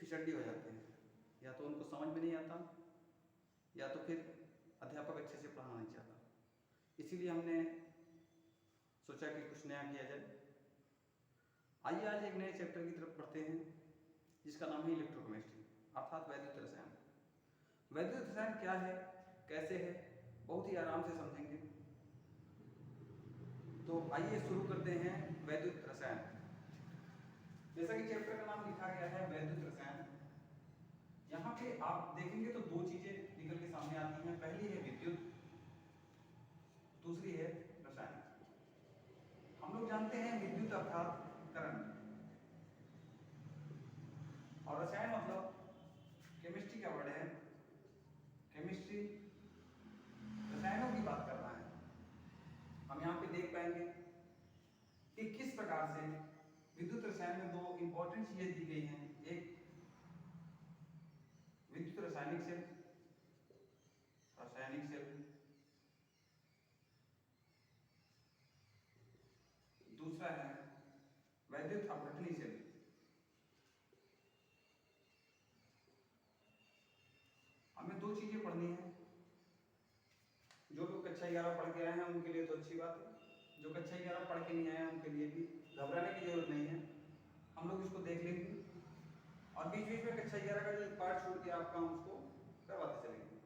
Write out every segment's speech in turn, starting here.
खिचड़ी हो जाते हैं, या तो उनको समझ में नहीं आता, या तो फिर अध्यापक अच्छे से पढ़ाना नहीं चाहता। इसीलिए हमने सोचा कि कुछ नया किया जाए। आइए आज एक नए चैप्टर की तरफ पढ़ते हैं, जिसका नाम है इलेक्ट्रोकेमिस्ट्री अर्थात वैद्युत रसायन। वैद्युत रसायन क्या है, कैसे है, बहुत ही आराम से समझेंगे। तो आइए शुरू करते हैं वैद्युत रसायन। जैसा कि चैप्टर का नाम लिखा गया है वैद्युत रसायन, यहाँ पे आप देखेंगे तो दो चीजें निकल के सामने आती हैं। पहली है विद्युत, दूसरी है रसायन। हम लोग जानते हैं विद्युत अर्थात करंट, और रसायन मतलब केमिस्ट्री का वर्ड है। केमिस्ट्री रसायनों की बात कर रहा है। हम यहाँ पे देख पाएंगे कि किस प्रकार से विद्युत रसायन में दो इंपॉर्टेंट चीजें दी गई हैं। एक विद्युत रासायनिक सेल, दूसरा है वैद्युत अपघटनी सेल। हमें दो चीजें पढ़नी है। जो लोग कक्षा 11 पढ़ के आए हैं उनके लिए तो अच्छी बात है, जो कक्षा 11 पढ़ के नहीं आए हैं उनके लिए भी घबराने की जरूरत नहीं है। हम लोग इसको देख लेंगे और बीच बीच में कक्षा 11 का जो पार्ट छोड़ के आपका हम उसको करवाते चलेंगे।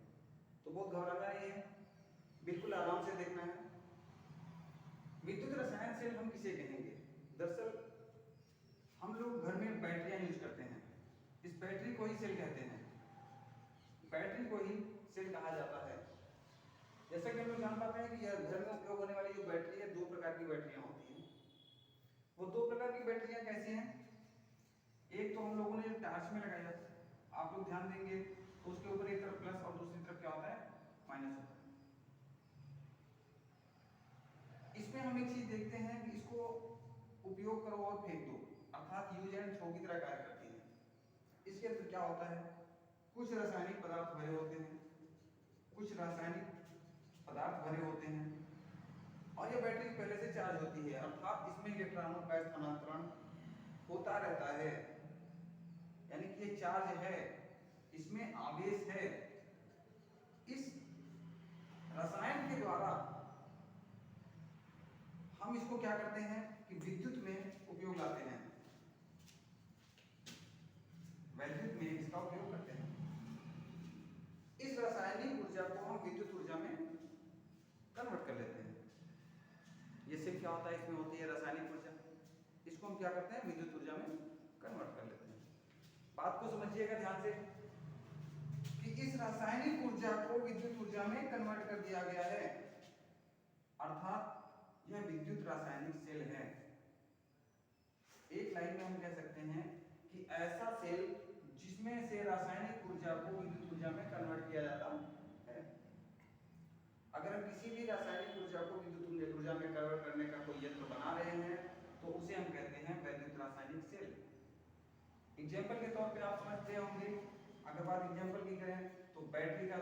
तो बहुत घबराना नहीं है, बिल्कुल आराम से देखना है। विद्युत रसायन सेल हम किसे कहेंगे? दरअसल हम लोग घर में बैटरियां यूज करते हैं, इस बैटरी को ही सेल कहते हैं। बैटरी को ही सेल कहा जाता है। जैसा कि हम लोग जान पाते हैं कि घर में उपयोग होने वाली जो बैटरी है, दो प्रकार की बैटरियां होती हैं। वो दो प्रकार की बैटरियां कैसी हैं? एक तो हम लोगों ने जो टार्च में लगाया जाता है, आप लोग ध्यान देंगे तो उसके ऊपर एक तरफ प्लस और दूसरी तरफ क्या होता है? माइनस होता है। इसमें हम एक चीज देखते हैं कि इसको उपयोग करो और फेंक दो, अर्थात यूज एंड थ्रो की तरह कार्य करती है। इसके अंदर क्या होता है? कुछ रासायनिक पदार्थ भरे होते हैं, कुछ रासायनिक पदार्थ भरे होते हैं, और यह बैटरी पहले से चार्ज होती है, अर्थात इसमें इलेक्ट्रॉनों का स्थानांतरण होता रहता है। यानी कि ये चार्ज है, इसमें आवेश है। इस रसायन के द्वारा हम इसको क्या करते हैं कि विद्युत में उपयोग लाते हैं, वैद्युत में इसका उपयोग करते हैं। इस रासायनिक ऊर्जा को हम विद्युत ऊर्जा में कन्वर्ट कर लेते हैं। ये सिर्फ क्या होता है, इसमें होती है रासायनिक ऊर्जा, इसको हम क्या करते हैं? विद्युत ऊर्जा में कन्वर्ट कर लेते हैं। बात को समझिएगा ध्यान से कि इस रासायनिक ऊर्जा को विद्युत ऊर्जा में कन्वर्ट कर दिया गया है, अर्थात यह विद्युत रासायनिक सेल है। एक लाइन में हम कह सकते हैं कि ऐसा सेल जिसमें से रासायनिक ऊर्जा को विद्युत ऊर्जा में कन्वर्ट किया जाता है। अगर हम किसी भी रासायनिक ऊर्जा को विद्युत ऊर्जा में कन्वर्ट करने का कोई यंत्र बना रहे हैं तो उसे हम कहते हैं वैद्युत रासायनिक सेल। एग्जाम्पल के तौर पे आप समझते होंगे, अगर बात एग्जाम्पल की करें तो बैटरी का,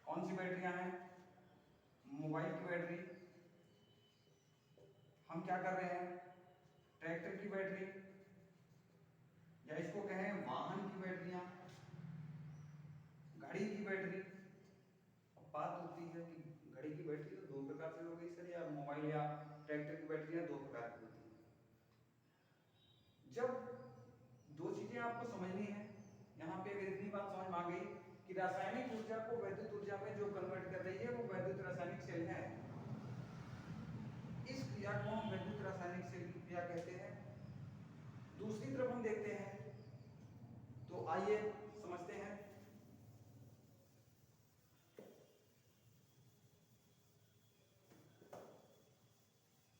कौन सी बैटरियां हैं? मोबाइल की बैटरी, हम क्या कर रहे हैं? ट्रैक्टर की बैटरी, या इसको कहें वाहन की बैटरियां, घड़ी की बैटरी। अब बात होती है कि घड़ी की बैटरी तो दो प्रकार से हो गई सर, या मोबाइल या ट्रैक्टर की बैटरियां दो प्रकार की होती हैं। जब दो चीजें आपको समझनी है, यहाँ पे अगर इतनी बात समझ में आ गई कि रासायनिक ऊर्जा को वैद्युत ऊर्जा में जो कन्वर्ट कर रही है वो वैद्युत रासायनिक सेल है, इस क्रिया को हम वैद्युत रासायनिक सेल की क्रिया कहते हैं। दूसरी तरफ हम देखते हैं, तो आइए समझते हैं।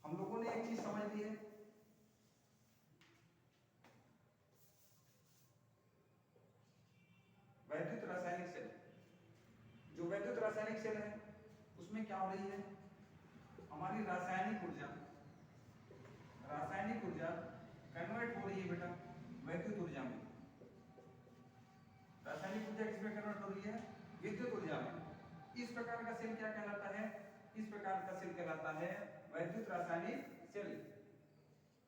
हम लोगों ने एक चीज समझ ली है, वैद्युत रासायनिक सेल। जो वैद्युत रासायनिक सेल है उसमें क्या हो रही है? हमारी रासायनिक ऊर्जा कन्वर्ट हो रही है बेटा वैद्युत ऊर्जा में। रासायनिक ऊर्जा किसमें कन्वर्ट हो रही है? विद्युत ऊर्जा में। इस प्रकार का सेल क्या कहलाता है? इस प्रकार का सेल कहलाता है वैद्युत रासायनिक सेल।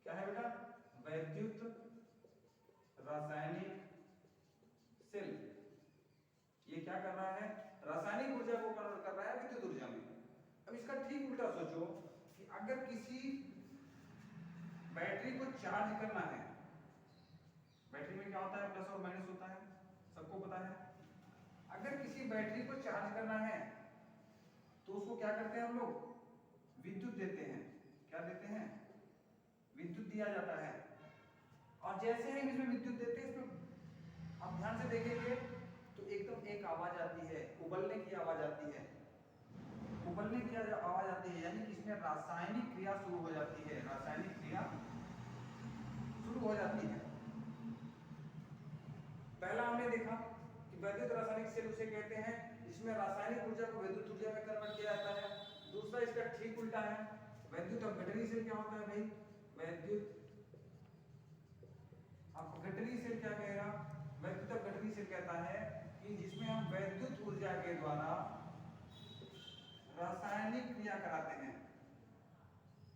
क्या है बेटा? वैद्युत रासायनिक सेल ये क्या कर रहा है, रासायनिक ऊर्जा को कन्वर्ट कर रहा है विद्युत ऊर्जा में। अब इसका ठीक उल्टा सोचो कि अगर किसी बैटरी को चार्ज करना है, बैटरी में क्या होता है, प्लस और माइनस होता है, सबको पता है। अगर किसी बैटरी को चार्ज करना है तो उसको क्या करते हैं हम लोग, विद्युत देते हैं। क्या देते हैं, विद्युत दिया जाता है। और जैसे ही इसमें विद्युत देते हैं, इसमें आप ध्यान से देखेंगे तो एकदम एक आवाज आती है, उबलने की आवाज आती है, उबलने की आवाज आती है, यानी कि इसमें रासायनिक क्रिया शुरू हो जाती है, रासायनिक क्रिया शुरू हो जाती है। पहला हमने देखा कि वैद्युत रासायनिक सेल उसे कहते हैं जिसमें रासायनिक ऊर्जा को विद्युत ऊर्जा में कन्वर्ट किया जाता है। दूसरा इसका ठीक उल्टा है, वैद्युत अपघटनी सेल क्या होता है भाई, वैद्युत अपघटनी सेल क्या कहेगा, वैद्युत अपघटनी सेल कहता है कि जिसमें हम वैद्युत ऊर्जा के द्वारा रासायनिक क्रिया कराते हैं,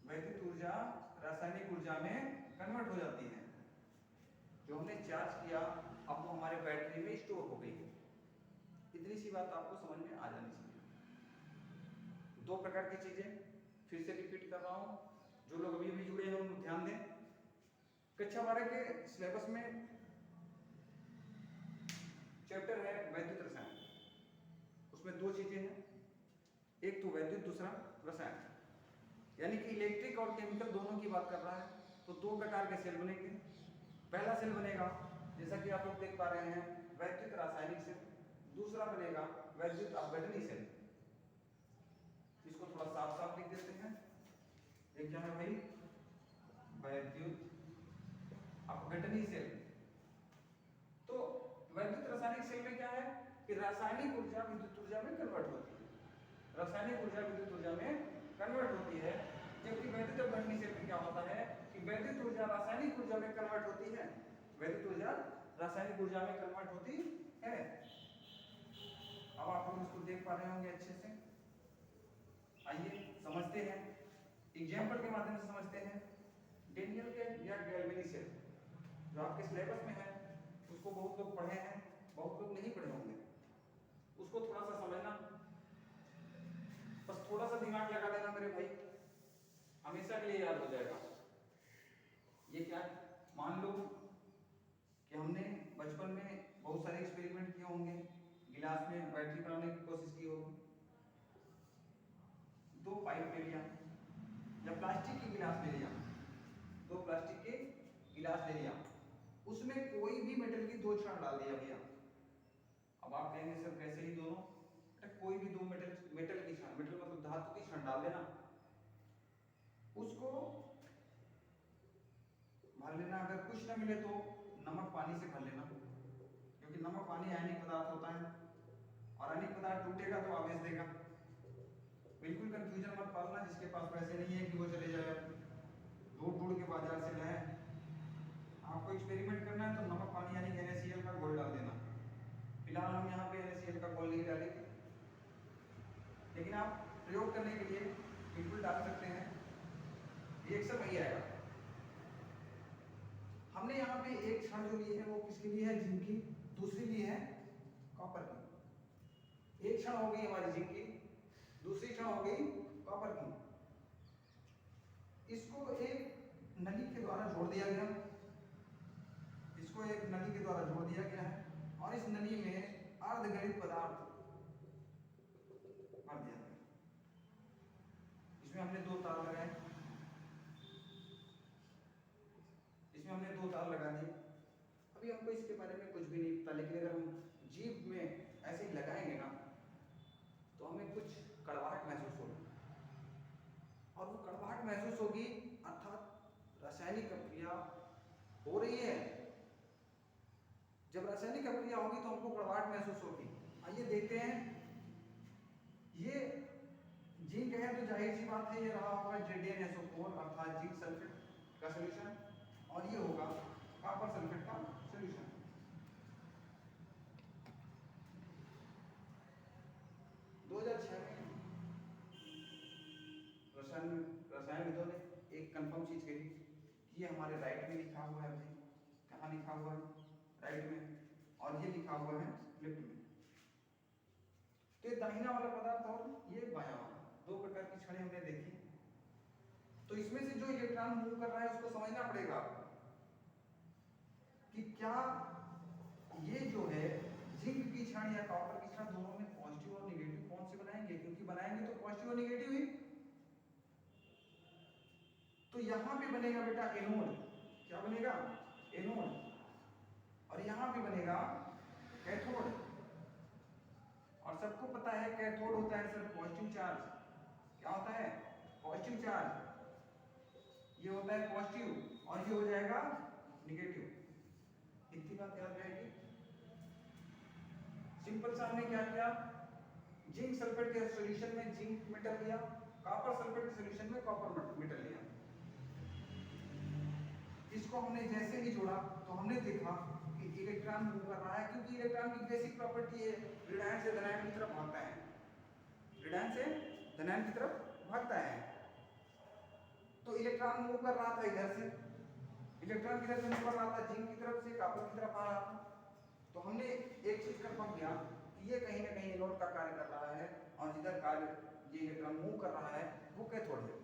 वैद्युत ऊर्जा रासायनिक ऊर्जा में कन्वर्ट हो जाती है। जो हमने चार्ज किया अब वो हमारे बैटरी में स्टोर हो गई है। इतनी सी बात आपको समझ में आ जानी चाहिए। दो प्रकार की चीजें फिर से रिपीट कर रहा हूं, जो लोग अभी अभी जुड़े हैं उनको ध्यान दें। कक्षा 12 के सिलेबस में चैप्टर है वैद्युत रसायन, उसमें दो चीजें हैं, एक तो वैद्युत, दूसरा रसायन, यानी कि इलेक्ट्रिक और केमिकल दोनों की बात कर रहा है। तो दो प्रकार के सेल बनेंगे। पहला सेल बनेगा जैसा कि आप लोग देख पा रहे हैं वैद्युत रासायनिक सेल, दूसरा बनेगा वैद्युत अपघटनी सेल। इसको थोड़ा साफ साफ लिख देते हैं। एक क्या है भाई, वैद्युत अपघटनी सेल। तो वैद्युत रासायनिक सेल में क्या है कि रासायनिक ऊर्जा विद्युत ऊर्जा में कन्वर्ट होती है, रासायनिक ऊर्जा विद्युत ऊर्जा में कन्वर्ट होती है। जबकि वैद्युत अपघटनी सेल में क्या होता है कि वैद्युत ऊर्जा रासायनिक ऊर्जा में कन्वर्ट होती है, वैद्युत ऊर्जा रासायनिक ऊर्जा में कन्वर्ट होती है। अब आप लोग इसको देख पा रहे होंगे अच्छे से। आइए समझते हैं, एग्जाम्पल के माध्यम से समझते हैं। डेनियल के या गैल्वेनी सेल जो आपके सिलेबस में है उसको बहुत लोग पढ़े हैं, बहुत लोग नहीं पढ़े होंगे, उसको थोड़ा सा समझना, बस थोड़ा सा दिमाग लगा देना मेरे भाई, हमेशा के लिए याद हो जाएगा। ये क्या, मान लो कि हमने बचपन में बहुत सारे एक्सपेरिमेंट किए होंगे, गिलास में बैटरी बनाने की कोशिश की होगी, दो पाइप ले लिया या प्लास्टिक की गिलास ले लिया, दो प्लास्टिक के गिलास ले लिया, उसमें कोई भी मेटल की दो क्षण डाल दिया भैया। अब आप कहेंगे सर कैसे ही दोनों, कोई भी दो मेटल की क्षण, मेटल मतलब धातु की क्षण डाल देना, उसको भर लेना। अगर कुछ न मिले तो नमक पानी से भर लेना, क्योंकि नमक पानी आयनिक पदार्थ होता है और आयनिक पदार्थ टूटेगा तो आवेश देगा। बिल्कुल कंफ्यूजन मत पालना, जिसके पास पैसे नहीं है कि वो चले जाए ढूंढ के बाजार से लाए। आपको एक्सपेरिमेंट करना है तो नमक पानी यानी NaCl का घोल डाल देना। फिलहाल हम यहाँ पे NaCl का घोल नहीं डालेंगे, लेकिन आप प्रयोग करने के लिए बिल्कुल डाल सकते हैं, रिएक्शन वही आएगा। हमने यहाँ पे एक क्षण जो ली है वो किसके लिए है, जिंक की, दूसरी ली है कॉपर की। एक क्षण हो गई हमारी जिंक की, दूसरी क्षण हो गई कॉपर की। इसको एक नली के द्वारा जोड़ दिया गया, इसको एक नली के द्वारा जोड़ दिया गया है और इस नली में अर्धगलित पदार्थ भर दिया गया। इसमें हमने दो तार लगाए, इसमें हमने दो तार लगा दिए। अभी हमको इसके बारे में कुछ भी नहीं पता, लेकिन अगर हम जीभ में ऐसे ही लगाएंगे ना तो हमें कुछ कड़वाहट महसूस होगी, और वो कड़वाहट महसूस होगी अर्थात रासायनिक अभिक्रिया हो रही है। जब रासायनिक अभिक्रिया होगी तो हमको कड़वाहट महसूस होगी। आइए देखते हैं, ये जिंक है तो जाहिर सी बात है ये रहा होगा ZnSO4 अर्थात जिंक सल्फेट का सॉल्यूशन, और ये होगा कॉपर सल्फेट का सॉल्यूशन। रसायनविदों ने एक कंफर्म चीज कही कि ये हमारे राइट में लिखा हुआ है भाई। कहाँ लिखा हुआ है, राइट में, और ये लिखा हुआ है लेफ्ट में। तो ये दाहिना वाला पदार्थ और ये बायां वाला, दो प्रकार की छड़ें हमने देखी। तो इसमें से जो इलेक्ट्रॉन मूव कर रहा है उसको समझना पड़ेगा आपको कि क्या ये जो है जिंक की क्षण या कॉपर की क्षण दोनों में पॉजिटिव और नेगेटिव कौन से बनाएंगे, क्योंकि बनाएंगे तो पॉजिटिव और नेगेटिव ही। तो यहां पे बनेगा बेटा एनोड, क्या बनेगा, एनोड, और यहां पे बनेगा कैथोड। और सबको पता है कैथोड होता है सर पॉजिटिव चार्ज, क्या होता है, पॉजिटिव चार्ज, ये होता है पॉजिटिव और ये हो जाएगा नेगेटिव। इतनी बात याद रहेगी। सिंपल सा हमने क्या किया, जिंक सल्फेट के सॉल्यूशन में जिंक मेटल लिया, कॉपर सल्फेट के सॉल्यूशन में कॉपर मेटल लिया। इसको हमने जैसे ही जोड़ा तो हमने देखा कि इलेक्ट्रॉन मूव कर रहा है, क्योंकि इलेक्ट्रॉन की बेसिक प्रॉपर्टी है ऋणायन से धनायन की तरफ भागता है, ऋणायन से धनायन की तरफ भागता है। तो इलेक्ट्रॉन मूव कर रहा था इधर से, इलेक्ट्रॉन किधर से मूव कर रहा था, जिंक की तरफ से कॉपर की तरफ आ रहा था। तो हमने एक चीज कंफर्म किया कि ये कहीं ना कहीं एनोड का कार्य कर रहा है और जिधर कार्य ये इलेक्ट्रॉन मूव कर रहा है वो कैथोड है।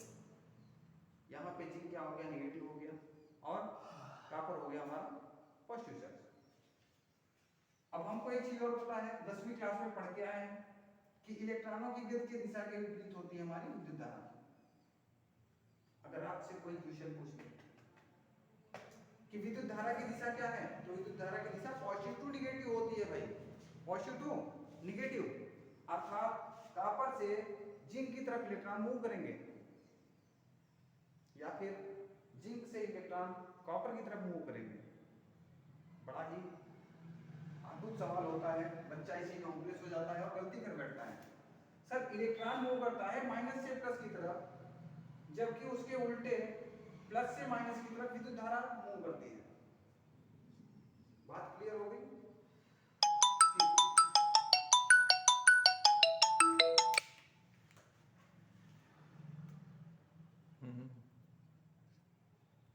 यहाँ पे जिंक क्या हो गया, नेगेटिव हो गया, और कॉपर हो गया हमारा पॉजिटिव चार्ज। अब हमको एक चीज और पता है, 10वीं क्लास में पढ़ के आए हैं कि इलेक्ट्रॉनों की गति की दिशा के विपरीत होती है हमारी विद्युत धारा। अगर आपसे कोई क्वेश्चन पूछ ले कि विद्युत धारा की दिशा क्या है, तो विद्युत धारा की दिशा पॉजिटिव टू नेगेटिव होती है भाई, पॉजिटिव टू नेगेटिव। अर्थात कॉपर से जिंक की तरफ इलेक्ट्रॉन मूव करेंगे या फिर जिंक से इलेक्ट्रॉन कॉपर की तरफ मूव करेंगे। बड़ा ही अद्भुत सवाल होता है, बच्चा इसी में कॉन्फ्यूज हो जाता है और गलती कर बैठता है। सर इलेक्ट्रॉन मूव करता है माइनस से प्लस की तरफ, जबकि उसके उल्टे प्लस से माइनस की तरफ विद्युत धारा मूव करती है। बात क्लियर हो गई।